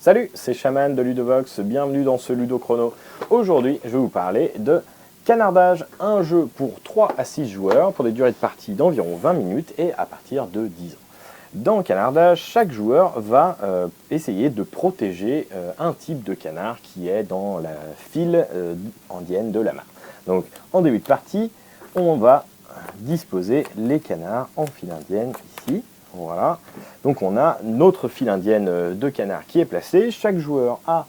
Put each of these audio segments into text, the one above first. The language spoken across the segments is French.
Salut, c'est Shaman de Ludovox, bienvenue dans ce Ludo Chrono. Aujourd'hui, je vais vous parler de Canardage, un jeu pour 3 à 6 joueurs pour des durées de partie d'environ 20 minutes et à partir de 10 ans. Dans Canardage, chaque joueur va essayer de protéger un type de canard qui est dans la file indienne de la mare. Donc en début de partie, on va disposer les canards en file indienne ici. Voilà, donc on a notre file indienne de canards qui est placée. Chaque joueur a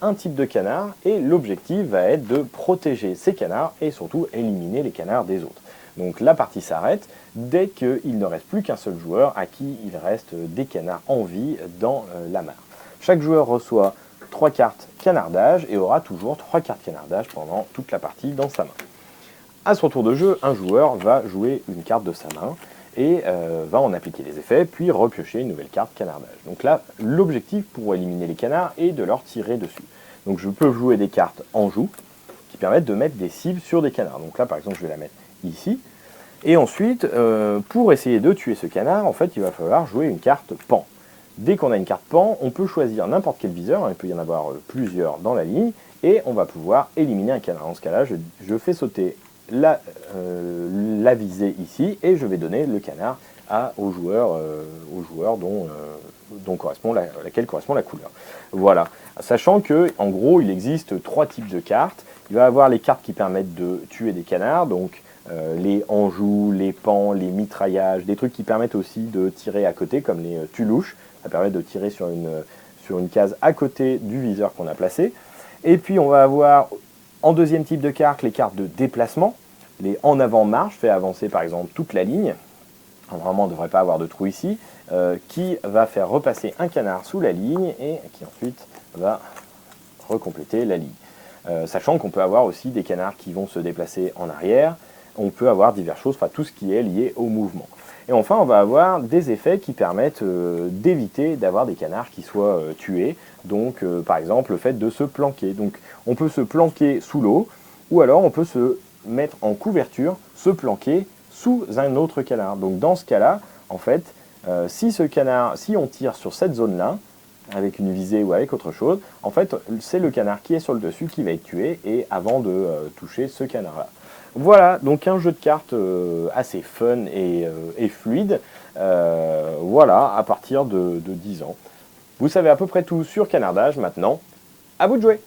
un type de canard et l'objectif va être de protéger ces canards et surtout éliminer les canards des autres. Donc la partie s'arrête dès qu'il ne reste plus qu'un seul joueur à qui il reste des canards en vie dans la mare. Chaque joueur reçoit 3 cartes canardage et aura toujours 3 cartes canardage pendant toute la partie dans sa main. À son tour de jeu, un joueur va jouer une carte de sa main et va en appliquer les effets, puis repiocher une nouvelle carte canardage. Donc là, l'objectif pour éliminer les canards est de leur tirer dessus. Donc je peux jouer des cartes en joue, qui permettent de mettre des cibles sur des canards. Donc là, par exemple, je vais la mettre ici. Et ensuite, pour essayer de tuer ce canard, en fait, il va falloir jouer une carte pan. Dès qu'on a une carte pan, on peut choisir n'importe quel viseur, il peut y en avoir plusieurs dans la ligne, et on va pouvoir éliminer un canard. Dans ce cas-là, je fais sauter la visée ici et je vais donner le canard au joueur laquelle correspond la couleur. Voilà, sachant que en gros il existe 3 types de cartes. Il va y avoir les cartes qui permettent de tuer des canards, donc les enjous, les pans, les mitraillages, des trucs qui permettent aussi de tirer à côté comme les tulouches, ça permet de tirer sur une case à côté du viseur qu'on a placé. Et puis on va avoir en deuxième type de carte, les cartes de déplacement, les en avant marche, fait avancer par exemple toute la ligne, normalement on ne devrait pas avoir de trou ici, qui va faire repasser un canard sous la ligne et qui ensuite va recompléter la ligne. Sachant qu'on peut avoir aussi des canards qui vont se déplacer en arrière, on peut avoir diverses choses, enfin tout ce qui est lié au mouvement. Et enfin, on va avoir des effets qui permettent d'éviter d'avoir des canards qui soient tués. Donc, par exemple, le fait de se planquer. Donc, on peut se planquer sous l'eau, ou alors on peut se mettre en couverture, se planquer sous un autre canard. Donc, dans ce cas-là, en fait, si on tire sur cette zone-là, avec une visée ou avec autre chose, en fait, c'est le canard qui est sur le dessus qui va être tué, et avant de toucher ce canard-là. Voilà, donc un jeu de cartes assez fun et fluide, voilà, à partir de 10 ans. Vous savez à peu près tout sur Canardage maintenant, à vous de jouer!